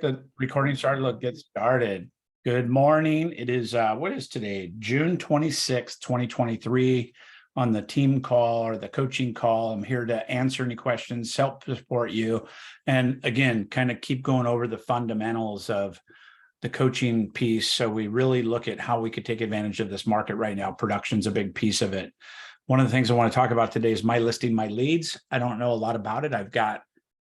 The recording started. Look, get started. Good morning. It is what is today? June 26th, 2023 on the team call or the coaching call. I'm here to answer any questions, help support you. And again, kind of keep going over the fundamentals of the coaching piece. So we really look at how we could take advantage of this market right now. Production's a big piece of it. One of the things I want to talk about today is my listing, my leads. I don't know a lot about it. I've got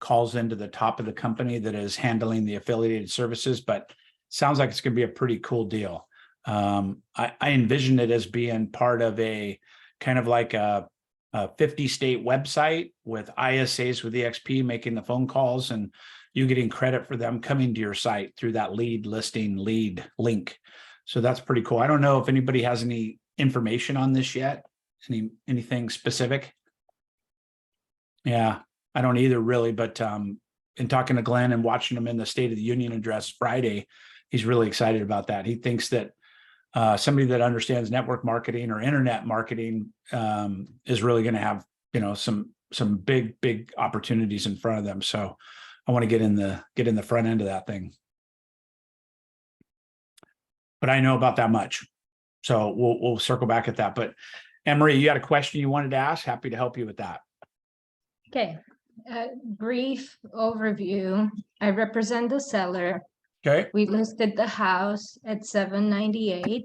calls into the top of the company that is handling the affiliated services, but sounds like it's going to be a pretty cool deal. I envision it as being part of a kind of like a 50-state website with ISAs with EXP making the phone calls and you getting credit for them coming to your site through that lead listing lead link. So that's pretty cool. I don't know if anybody has any information on this yet. Anything specific? Yeah. I don't either really, but in talking to Glenn and watching him in the State of the Union address Friday, he's really excited about that. He thinks that somebody that understands network marketing or internet marketing is really going to have, some big opportunities in front of them. So I want to get in the front end of that thing. But I know about that much. So we'll circle back at that. But Anne-Marie, you had a question you wanted to ask? Happy to help you with that. Okay. Brief overview. I represent the seller. Okay. We listed the house at $798.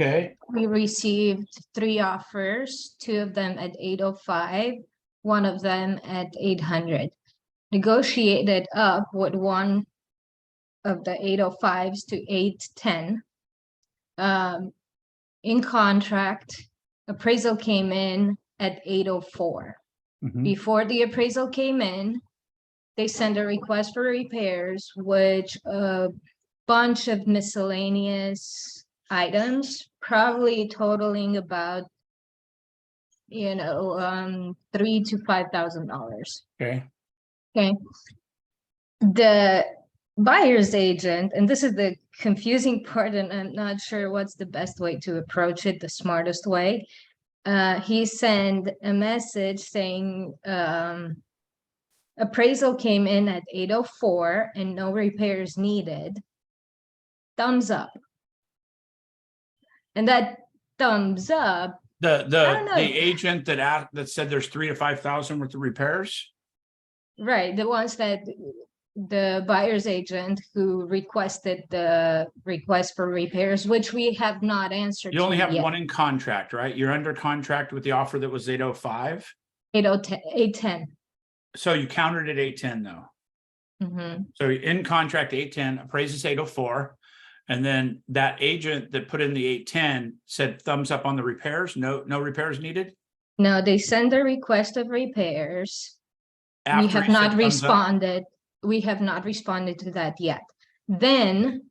Okay. We received 3 offers, 2 of them at $805, 1 of them at $800. Negotiated up with 1 of the 805s to $810. In contract, appraisal came in at $804. Before the appraisal came in, they sent a request for repairs, which a bunch of miscellaneous items, probably totaling about, $3,000 to $5,000. Okay. Okay. The buyer's agent, and this is the confusing part, and I'm not sure what's the best way to approach it, the smartest way. He sent a message saying appraisal came in at $804 and no repairs needed. Thumbs up. And that thumbs up. The agent that said there's 3,000 to 5,000 worth of repairs. Right, the ones that the buyer's agent who requested the request for repairs, which we have not answered. You only have yet. one in contract, right? You're under contract with the offer that was 805. 810. So you countered at 810 though. So in contract 810, appraises 804. And then that agent that put in the 810 said thumbs up on the repairs. No repairs needed. No, they send a request of repairs. We have not responded. We have not responded to that yet. Then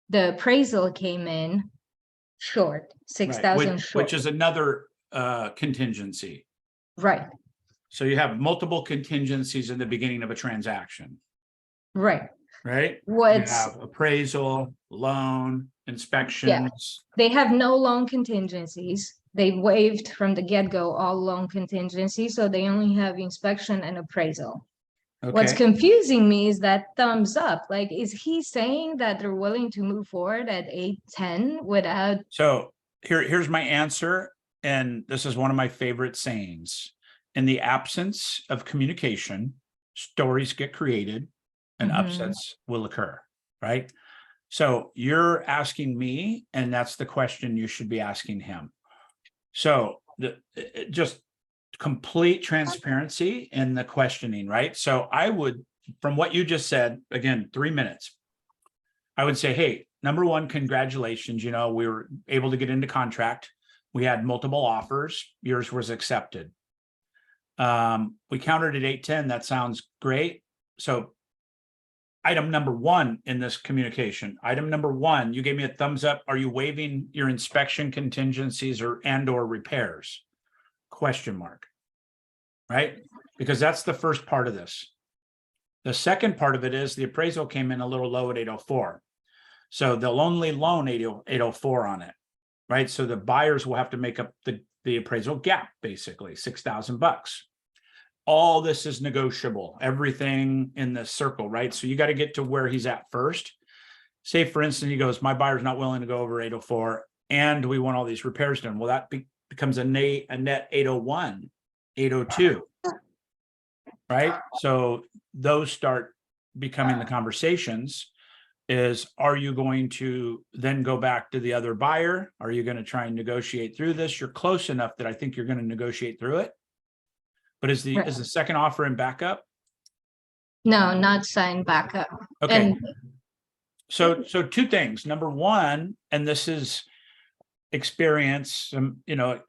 the appraisal came in short, 6,000 short. Which is another contingency. Right. So you have multiple contingencies in the beginning of a transaction. Right. Right. You have appraisal, loan, inspections. Yeah. They have no loan contingencies. They waived from the get-go all loan contingencies, so they only have inspection and appraisal. Okay. What's confusing me is that thumbs up. Like, is he saying that they're willing to move forward at 810 without? So here's my answer. And this is one of my favorite sayings. In the absence of communication, stories get created and upsets will occur, right? So you're asking me, and that's the question you should be asking him. So just complete transparency in the questioning, right? So I would, from what you just said, again, 3 minutes, I would say, hey, number one, congratulations. We were able to get into contract. We had multiple offers. Yours was accepted. We countered at 810. That sounds great. So item number one in this communication, you gave me a thumbs up. Are you waiving your inspection contingencies or repairs? Question mark. Right? Because that's the first part of this. The second part of it is the appraisal came in a little low at 804. So they'll only loan 804 on it. Right? So the buyers will have to make up the appraisal gap, basically $6,000. all this is negotiable, everything in the circle, right? So you got to get to where he's at first. Say, for instance, he goes, my buyer's not willing to go over 804 and we want all these repairs done. Well, that becomes a net 801, 802, right? So those start becoming the conversations. Is, are you going to then go back to the other buyer? Are you going to try and negotiate through this? You're close enough that I think you're going to negotiate through it. But is the second offer in backup? No, not signed backup. Okay. And So two things. Number one, and this is experience, you know,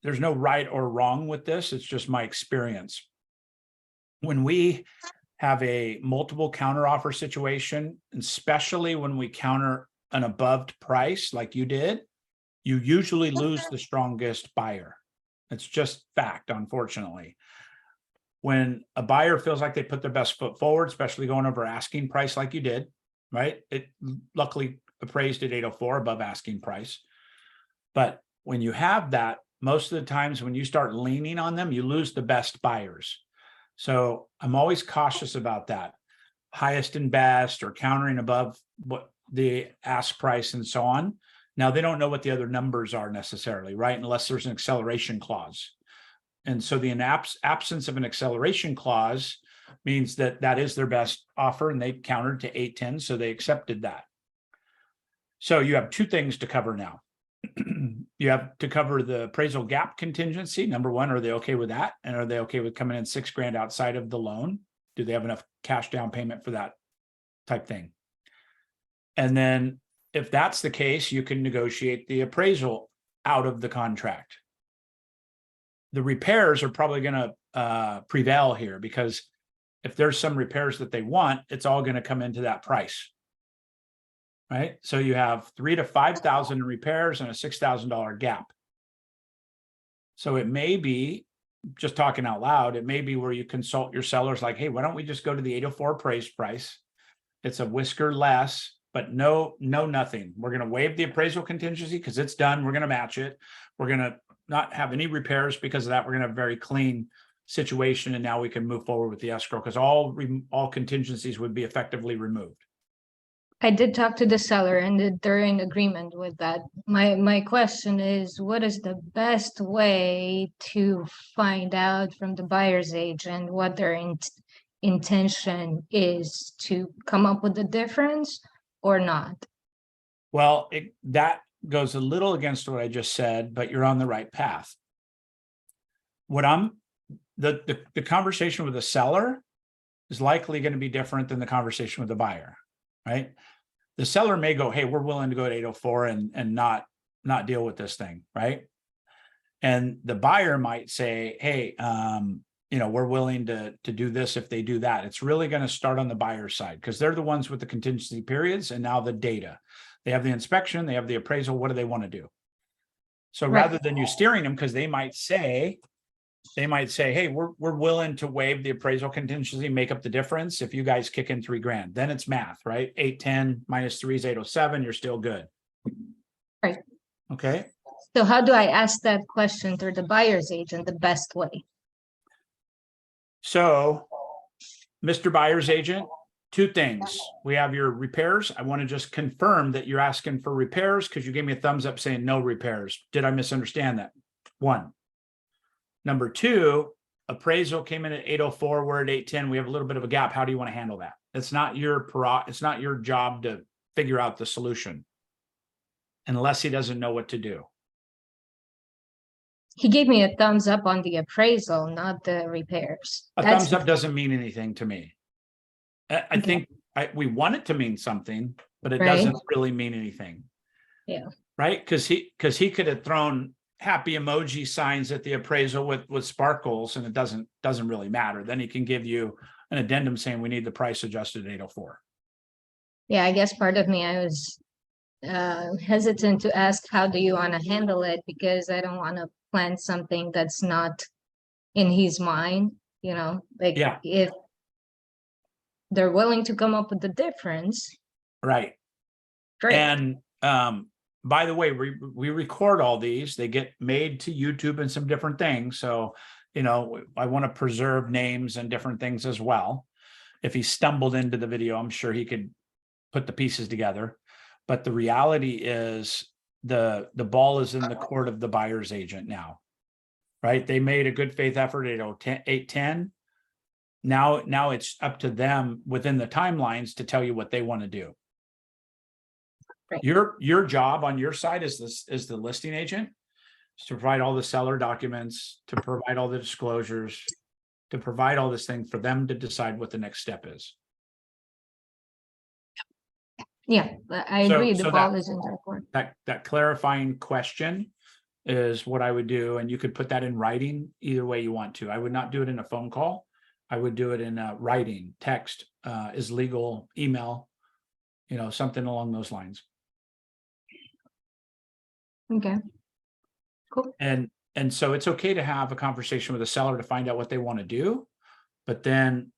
there's no right or wrong with this. It's just my experience. When we have a multiple counteroffer situation, especially when we counter an above price like you did, you usually lose the strongest buyer. It's just fact, unfortunately. When a buyer feels like they put their best foot forward, especially going over asking price like you did, right? It luckily appraised at 804 above asking price. But when you have that, most of the times when you start leaning on them, you lose the best buyers. So I'm always cautious about that. Highest and best or countering above what the ask price and so on. Now, they don't know what the other numbers are necessarily, right? Unless there's an acceleration clause. And so the absence of an acceleration clause means that that is their best offer and they countered to 810. So they accepted that. So you have two things to cover now. You have to cover the appraisal gap contingency. Number one, are they okay with that? And are they okay with coming in $6,000 outside of the loan? Do they have enough cash down payment for that type thing? And then if that's the case, you can negotiate the appraisal out of the contract. The repairs are probably going to prevail here because if there's some repairs that they want, it's all going to come into that price. Right? So you have $3,000 to $5,000 in repairs and a $6,000 gap. So it may be, just talking out loud, it may be where you consult your sellers like, hey, why don't we just go to the 804 appraised price? It's a whisker less, but nothing. We're going to waive the appraisal contingency because it's done. We're going to match it. We're going to not have any repairs because of that. We're going to have a very clean situation. And now we can move forward with the escrow because all contingencies would be effectively removed. I did talk to the seller and they're in agreement with that. My question is, what is the best way to find out from the buyer's agent what their intention is, to come up with the difference or not? Well, that goes a little against what I just said, but you're on the right path. The conversation with the seller is likely going to be different than the conversation with the buyer. Right? The seller may go, hey, we're willing to go to 804 and not deal with this thing, right? And the buyer might say, hey, you know, we're willing to do this if they do that. It's really going to start on the buyer side because they're the ones with the contingency periods and now the data. They have the inspection, they have the appraisal. What do they want to do? So rather than you steering them, because they might say, hey, we're willing to waive the appraisal contingency, make up the difference if you guys kick in $3,000. Then it's math, right? 810 minus 3 is 807. You're still good. Right. Okay. So how do I ask that question through the buyer's agent the best way? So, Mr. Buyer's agent, two things. We have your repairs. I want to just confirm that you're asking for repairs because you gave me a thumbs up saying no repairs. Did I misunderstand that? One. Number two, appraisal came in at 804. We're at 810. We have a little bit of a gap. How do you want to handle that? It's not your job to figure out the solution unless he doesn't know what to do. He gave me a thumbs up on the appraisal, not the repairs. Thumbs up doesn't mean anything to me. I think we want it to mean something, but it doesn't really mean anything. Yeah. Right? Because he could have thrown happy emoji signs at the appraisal with sparkles, and it doesn't really matter. Then he can give you an addendum saying we need the price adjusted at 804. Yeah, I guess part of me, I was hesitant to ask, how do you want to handle it? Because I don't want to plan something that's not in his mind, you know, like if they're willing to come up with the difference. Right. Great. And by the way, we record all these. They get made to YouTube and some different things. So I want to preserve names and different things as well. If he stumbled into the video, I'm sure he could put the pieces together. But the reality is the ball is in the court of the buyer's agent now, right? They made a good faith effort at 8:10. Now it's up to them within the timelines to tell you what they want to do. Right. Your job on your side is the listing agent, is to provide all the seller documents, to provide all the disclosures, to provide all this thing for them to decide what the next step is. Yeah, I agree. The ball is in their court. That clarifying question is what I would do. And you could put that in writing either way you want to. I would not do it in a phone call. I would do it in writing, text, is legal, email, something along those lines. Okay. Cool. And so it's okay to have a conversation with a seller to find out what they want to do, but then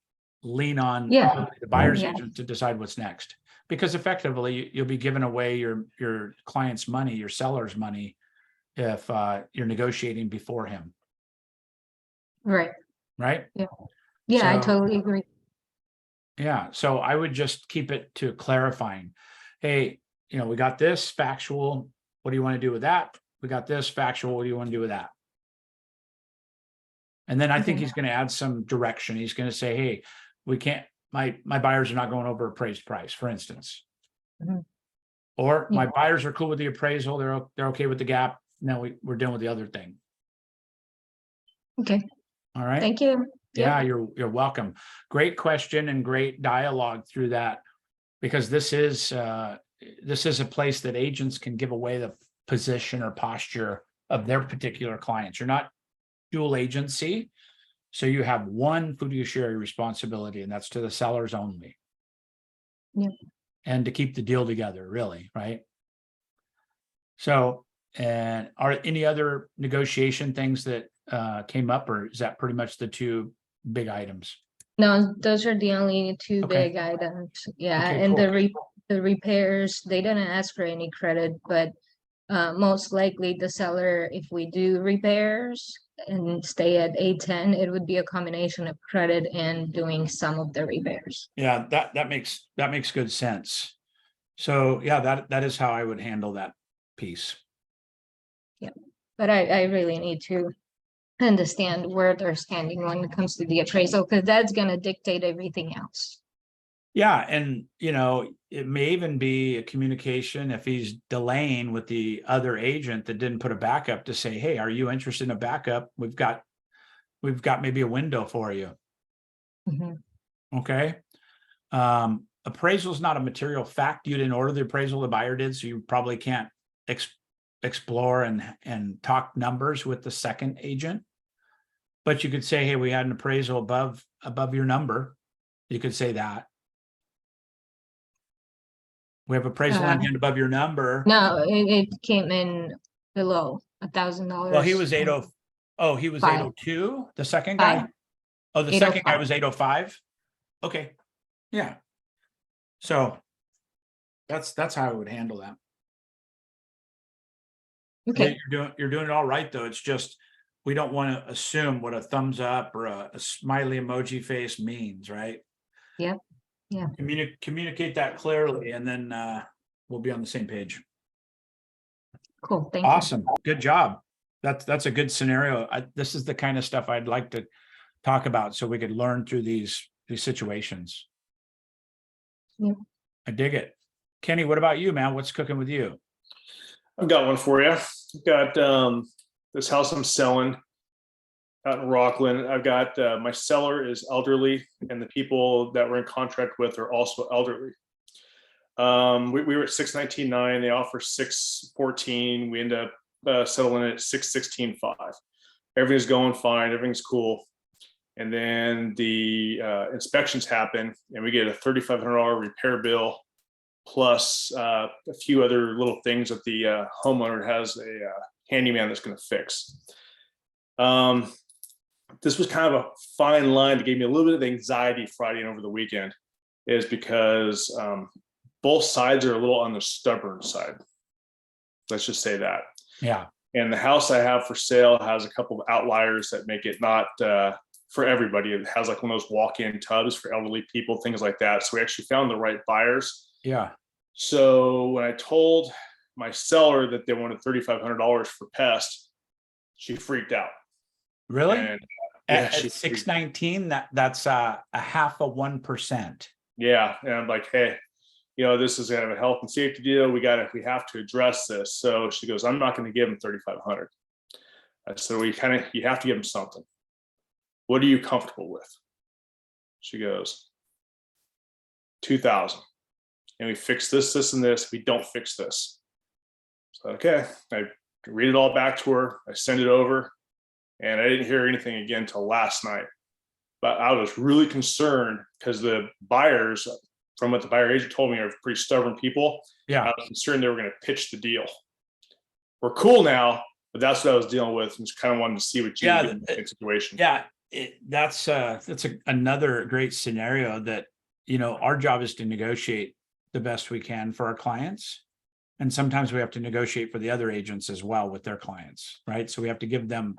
lean on the buyer's agent to decide what's next. Because effectively, you'll be giving away your client's money, your seller's money, if you're negotiating before him. Right. Right? Yeah. Yeah, I totally agree. Yeah. So I would just keep it to clarifying. Hey, we got this factual. What do you want to do with that? We got this factual. What do you want to do with that? And then I think he's going to add some direction. He's going to say, hey, we can't, my buyers are not going over appraised price, for instance. Or my buyers are cool with the appraisal. They're okay with the gap. Now we're dealing with the other thing. Okay. All right. Thank you. Yeah, you're welcome. Great question and great dialogue through that, because this is a place that agents can give away the position or posture of their particular clients. You're not dual agency, so you have one fiduciary responsibility, and that's to the sellers only. Yeah. And to keep the deal together, really, right? So, and are any other negotiation things that came up, or is that pretty much the two big items? No, those are the only two big items. Yeah, Okay, and cool. the repairs, they didn't ask for any credit, but most likely the seller, if we do repairs and stay at 810, it would be a combination of credit and doing some of the repairs. Yeah, that makes good sense. So yeah, that is how I would handle that piece. Yeah, but I really need to understand where they're standing when it comes to the appraisal, because that's going to dictate everything else. Yeah, and it may even be a communication if he's delaying with the other agent that didn't put a backup to say, hey, are you interested in a backup? We've got maybe a window for you. Okay. Appraisal is not a material fact. You didn't order the appraisal, the buyer did, so you probably can't explore and talk numbers with the second agent. But you could say, hey, we had an appraisal above your number. You could say that. We have appraisal on hand above your number. No, it came in below $1,000. Well, he was 80. Oh, he was 802. The second guy. Oh, the second guy was 805. Okay. Yeah. So that's how I would handle that. Okay. You're doing it all right, though. It's just we don't want to assume what a thumbs up or a smiley emoji face means, right? Yep. Yeah. Communicate that clearly, and then we'll be on the same page. Cool. Thank you. Awesome. Good job. That's a good scenario. This is the kind of stuff I'd like to talk about so we could learn through these situations. Yep. I dig it. Kenny, what about you, man? What's cooking with you? I've got one for you. I've got this house I'm selling out in Rockland. I've got my seller is elderly, and the people that we're in contract with are also elderly. We were at 619.9. They offer 614. We end up settling it at 616.5. Everything's going fine. Everything's cool. And then the inspections happen, and we get a $3,500 repair bill, plus a few other little things that the homeowner has a handyman that's going to fix. This was kind of a fine line that gave me a little bit of anxiety Friday and over the weekend, is because both sides are a little on the stubborn side. Let's just say that. Yeah. And the house I have for sale has a couple of outliers that make it not for everybody. It has like one of those walk-in tubs for elderly people, things like that. So we actually found the right buyers. Yeah. So when I told my seller that they wanted $3,500 for pest, she freaked out. Really? And At 619, that's a half of 1%. yeah. And I'm like, hey, this is kind of a health and safety deal. We have to address this. So she goes, I'm not going to give him 3,500. I said, well, you have to give him something. What are you comfortable with? She goes, 2,000. And we fix this, this, and this. We don't fix this. So, okay. I read it all back to her. I send it over, and I didn't hear anything again till last night. But I was really concerned because the buyers, from what the buyer agent told me, are pretty stubborn people. Yeah. I was concerned they were going to pitch the deal. We're cool now, but that's what I was dealing with, and just kind of wanted to see what you did in the situation. Yeah, that's another great scenario that, our job is to negotiate the best we can for our clients. And sometimes we have to negotiate for the other agents as well with their clients, right? So we have to give them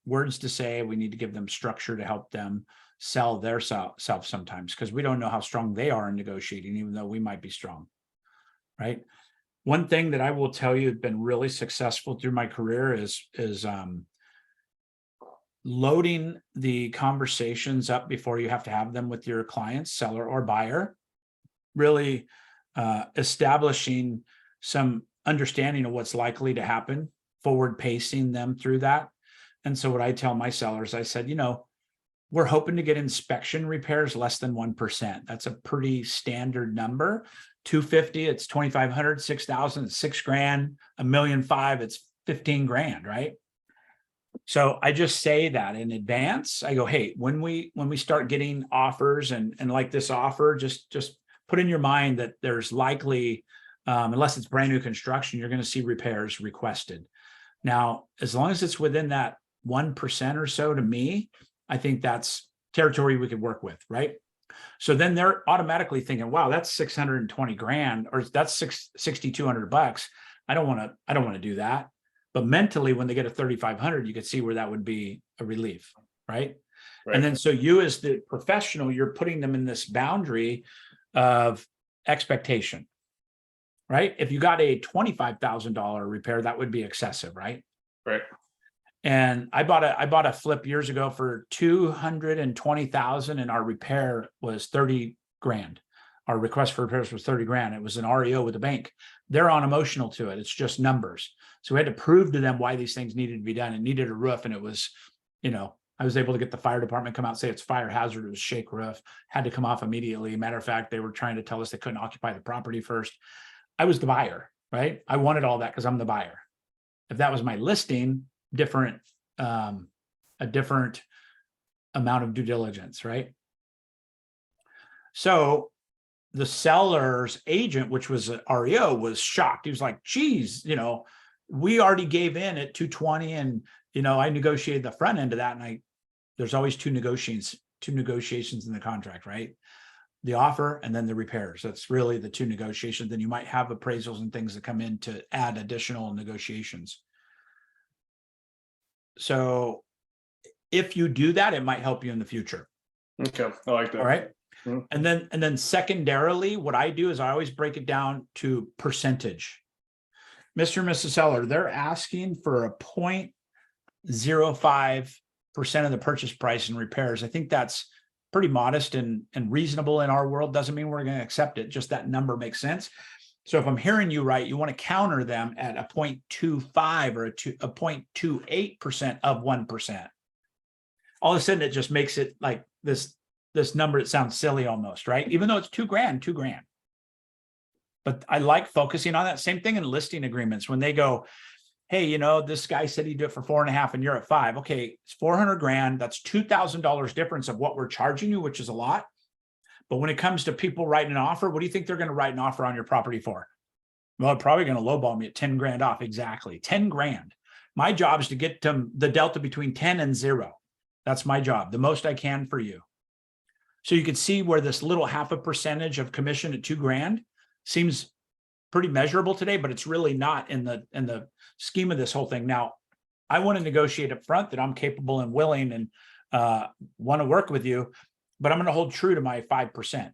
words to say. We need to give them structure to help them sell their self sometimes, because we don't know how strong they are in negotiating, even though we might be strong, right? One thing that I will tell you has been really successful through my career is loading the conversations up before you have to have them with your clients, seller or buyer, really establishing some understanding of what's likely to happen, forward pacing them through that. And so what I tell my sellers, I said, we're hoping to get inspection repairs less than 1%. That's a pretty standard number. 250, it's 2,500, 6,000, it's $6,000, $1.5 million, it's 15 grand, right? So I just say that in advance. I go, hey, when we start getting offers and like this offer, just put in your mind that there's likely, unless it's brand new construction, you're going to see repairs requested. Now, as long as it's within that 1% or so, to me, I think that's territory we could work with, right? So then they're automatically thinking, wow, that's 620 grand, or that's $6,200. I don't want to do that. But mentally, when they get a 3,500, you could see where that would be a relief, right? And then so you as the professional, you're putting them in this boundary of expectation, right? If you got a $25,000 repair, that would be excessive, right? Right. And I bought a flip years ago for $220,000, and our repair was 30 grand. Our request for repairs was 30 grand. It was an REO with the bank. They're unemotional to it. It's just numbers. So we had to prove to them why these things needed to be done. It needed a roof, and it was, I was able to get the fire department come out and say it's fire hazard. It was shake roof, had to come off immediately. Matter of fact, they were trying to tell us they couldn't occupy the property first. I was the buyer, right? I wanted all that because I'm the buyer. If that was my listing, a different amount of due diligence, right? So the seller's agent, which was an REO, was shocked. He was like, geez, we already gave in at 220, and I negotiated the front end of that, and there's always two negotiations in the contract, right? The offer and then the repairs. That's really the two negotiations. Then you might have appraisals and things that come in to add additional negotiations. So if you do that, it might help you in the future. Okay, I like that. All right. Mm-hmm. And then secondarily, what I do is I always break it down to percentage. Mr. and Mrs. Seller, they're asking for a 0.05% of the purchase price in repairs. I think that's pretty modest and reasonable in our world. Doesn't mean we're going to accept it. Just that number makes sense. So if I'm hearing you right, you want to counter them at a 0.25 or a 0.28% of 1%. All of a sudden, it just makes it like this number that sounds silly almost, right? Even though it's $2,000. But I like focusing on that. Same thing in listing agreements. When they go, hey, this guy said he'd do it for 4.5 and you're at 5. Okay, it's 400 grand. That's $2,000 difference of what we're charging you, which is a lot. But when it comes to people writing an offer, what do you think they're going to write an offer on your property for? Well, they're probably going to lowball me at 10 grand off. Exactly. 10 grand. My job is to get to the delta between 10 and 0. That's my job. The most I can for you. So you can see where this little 0.5% of commission at $2,000 seems pretty measurable today, but it's really not in the scheme of this whole thing. Now, I want to negotiate up front that I'm capable and willing and want to work with you, but I'm going to hold true to my 5%.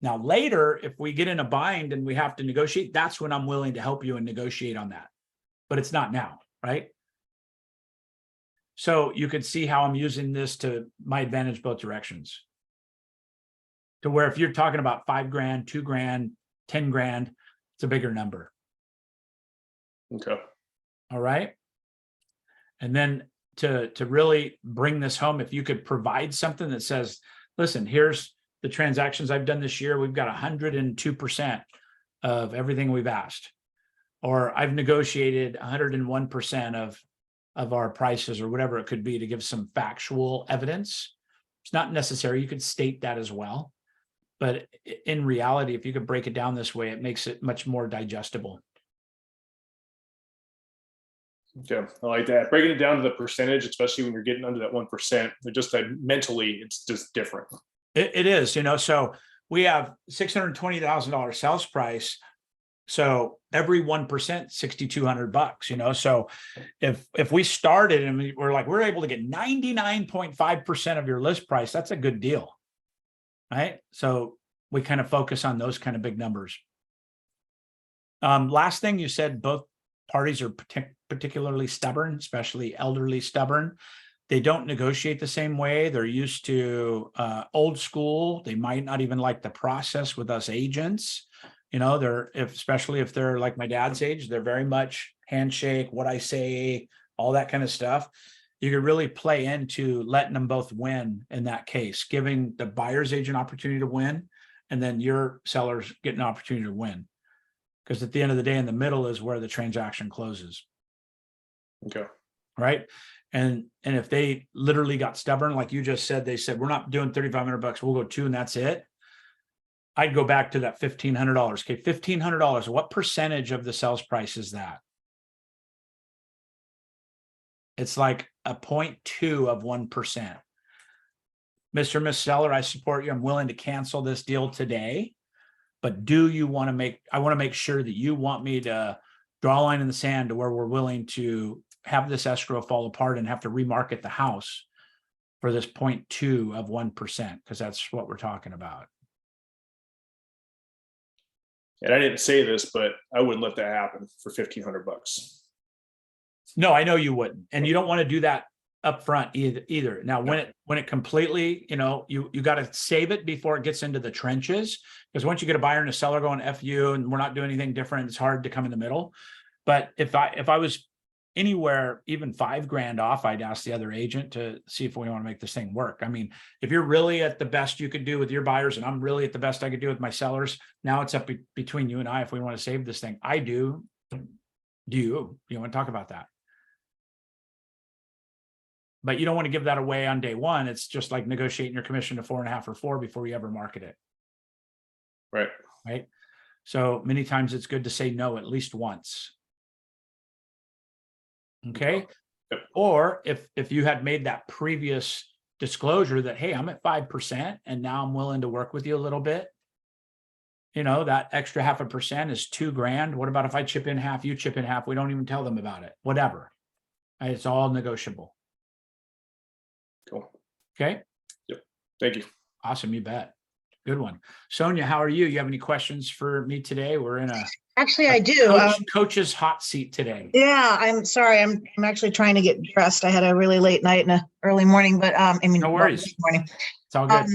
Now, later, if we get in a bind and we have to negotiate, that's when I'm willing to help you and negotiate on that. But it's not now, right? So you could see how I'm using this to my advantage both directions. To where if you're talking about $5 grand, $2 grand, 10 grand, it's a bigger number. Okay. All right. And then to really bring this home, if you could provide something that says, listen, here's the transactions I've done this year. We've got 102% of everything we've asked, or I've negotiated 101% of our prices, or whatever it could be, to give some factual evidence. It's not necessary. You could state that as well. But in reality, if you could break it down this way, it makes it much more digestible. Okay, I like that. Breaking it down to the percentage, especially when you're getting under that 1%, just mentally, it's just different. It is, so we have $620,000 sales price. So every 1%, $6,200, So if we started and we're able to get 99.5% of your list price, that's a good deal, right? So we kind of focus on those kind of big numbers. Last thing you said, both parties are particularly stubborn, especially elderly stubborn. They don't negotiate the same way. They're used to old school. They might not even like the process with us agents. Especially if they're like my dad's age, they're very much handshake, what I say, all that kind of stuff. You could really play into letting them both win in that case, giving the buyer's agent opportunity to win, and then your sellers get an opportunity to win. Because at the end of the day, in the middle is where the transaction closes. Okay. Right. And if they literally got stubborn, like you just said, they said, we're not doing $3,500, we'll go 2 and that's it. I'd go back to that $1,500. Okay, $1,500. What percentage of the sales price is that? It's like a 0.2 of 1%. Mr. and Miss Seller, I support you. I'm willing to cancel this deal today. But do you want to I want to make sure that you want me to draw a line in the sand to where we're willing to have this escrow fall apart and have to remarket the house for this 0.2 of 1%, because that's what we're talking about. And I didn't say this, but I wouldn't let that happen for $1,500. No, I know you wouldn't. And you don't want to do that up front either. Now, when it completely, you got to save it before it gets into the trenches, because once you get a buyer and a seller going F you and we're not doing anything different, it's hard to come in the middle. But if I was anywhere, even $5 grand off, I'd ask the other agent to see if we want to make this thing work. I mean, if you're really at the best you could do with your buyers and I'm really at the best I could do with my sellers, now it's up between you and I if we want to save this thing. I do. Do you want to talk about that? But you don't want to give that away on day one. It's just like negotiating your commission to 4.5 or 4 before you ever market it. Right. Right. So many times it's good to say no at least once. Okay. Yep. Or if you had made that previous disclosure that, hey, I'm at 5% and now I'm willing to work with you a little bit. That extra 0.5% is $2 grand. What about if I chip in half, you chip in half? We don't even tell them about it. Whatever. It's all negotiable. Cool. Okay. Yep. Thank you. Awesome. You bet. Good one. Sonia, how are you? You have any questions for me today? We're in I do. Coach's hot seat today. Yeah, I'm sorry. I'm actually trying to get dressed. I had a really late night and a early morning, but no worries. Morning. It's all good.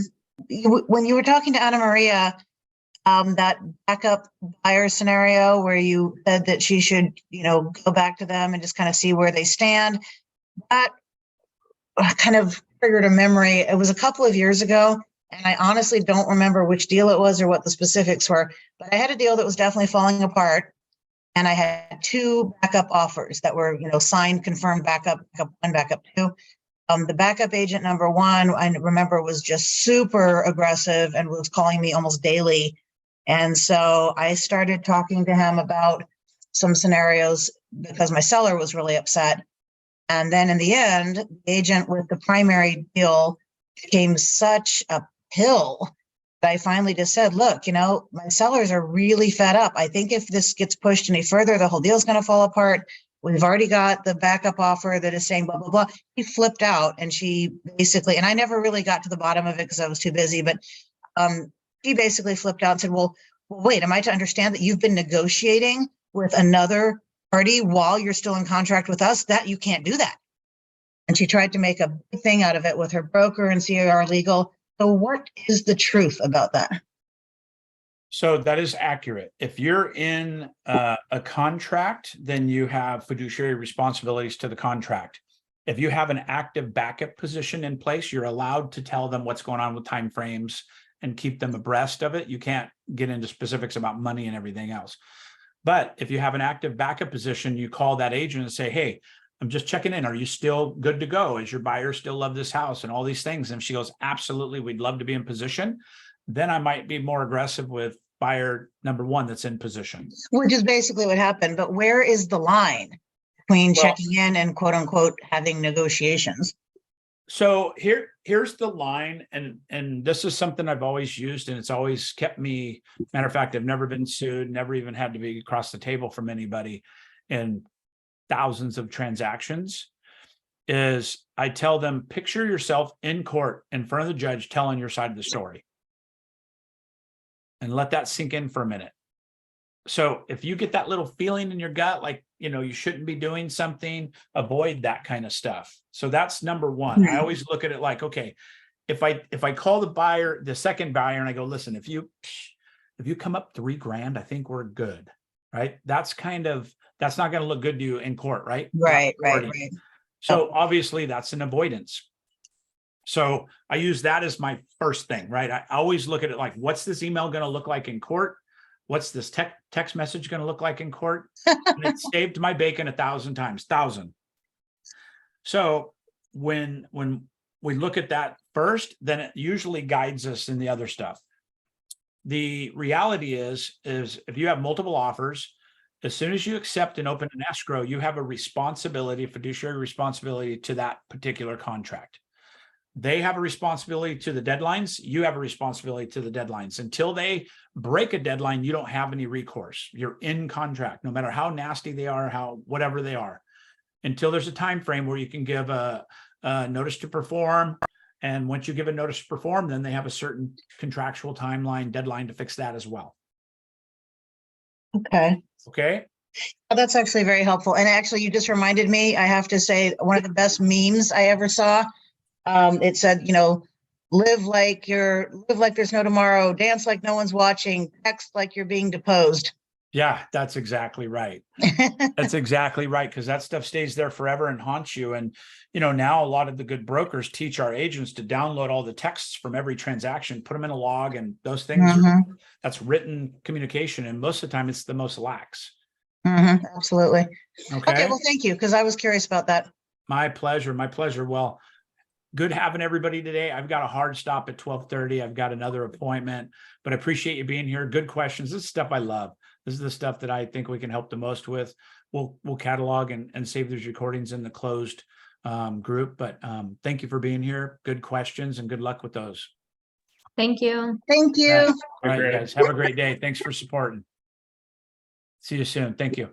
When you were talking to Anna Maria, that backup buyer scenario where you said that she should, go back to them and just kind of see where they stand, that kind of triggered a memory. It was a couple of years ago, and I honestly don't remember which deal it was or what the specifics were, but I had a deal that was definitely falling apart, and I had 2 backup offers that were, signed, confirmed backup 1, backup 2. The backup agent number 1, I remember, was just super aggressive and was calling me almost daily. And so I started talking to him about some scenarios because my seller was really upset. And then in the end, the agent with the primary deal became such a pill I finally just said, look, my sellers are really fed up. I think if this gets pushed any further, the whole deal's going to fall apart. We've already got the backup offer that is saying blah, blah, blah. She flipped out and she basically, and I never really got to the bottom of it because I was too busy, but she basically flipped out and said, well, wait, am I to understand that you've been negotiating with another party while you're still in contract with us? That you can't do that. And she tried to make a big thing out of it with her broker and CAR Legal. So what is the truth about that? So that is accurate. If you're in a contract, then you have fiduciary responsibilities to the contract. If you have an active backup position in place, you're allowed to tell them what's going on with timeframes and keep them abreast of it. You can't get into specifics about money and everything else. But if you have an active backup position, you call that agent and say, hey, I'm just checking in. Are you still good to go? Is your buyer still love this house and all these things? And if she goes, absolutely, we'd love to be in position. Then I might be more aggressive with buyer number one that's in position. Which is basically what happened. But where is the line between checking in and quote unquote having negotiations? So here's the line, and this is something I've always used, and it's always kept me. Matter of fact, I've never been sued, never even had to be across the table from anybody in thousands of transactions. Is I tell them, picture yourself in court in front of the judge telling your side of the story. And let that sink in for a minute. So if you get that little feeling in your gut, like, you shouldn't be doing something, avoid that kind of stuff. So that's number one. I always look at it like, okay, if I call the buyer, the second buyer, and I go, listen, if you come up $3,000, I think we're good, right? That's not going to look good to you in court, right? Right. So obviously that's an avoidance. So I use that as my first thing, right? I always look at it like, what's this email going to look like in court? What's this text message going to look like in court? And it saved my bacon 1,000 times, 1,000. So when we look at that first, then it usually guides us in the other stuff. The reality is if you have multiple offers, as soon as you accept and open an escrow, you have a responsibility, fiduciary responsibility to that particular contract. They have a responsibility to the deadlines. You have a responsibility to the deadlines. Until they break a deadline, you don't have any recourse. You're in contract, no matter how nasty they are, whatever they are, until there's a time frame where you can give a notice to perform. And once you give a notice to perform, then they have a certain contractual timeline deadline to fix that as well. Okay. Oh, that's actually very helpful. And actually, you just reminded me, I have to say, one of the best memes I ever saw. It said, live like there's no tomorrow, dance like no one's watching, text like you're being deposed. Yeah, that's exactly right. That's exactly right. Because that stuff stays there forever and haunts you. And, now a lot of the good brokers teach our agents to download all the texts from every transaction, put them in a log, and those things, that's written communication. And most of the time it's the most lax. Absolutely. Okay. Well, thank you. Because I was curious about that. My pleasure. My pleasure. Well, good having everybody today. I've got a hard stop at 12:30. I've got another appointment, but I appreciate you being here. Good questions. This is stuff I love. This is the stuff that I think we can help the most with. We'll catalog and save these recordings in the closed group. But thank you for being here. Good questions and good luck with those. Thank you. Thank you. All right, guys. Have a great day. Thanks for supporting. See you soon. Thank you.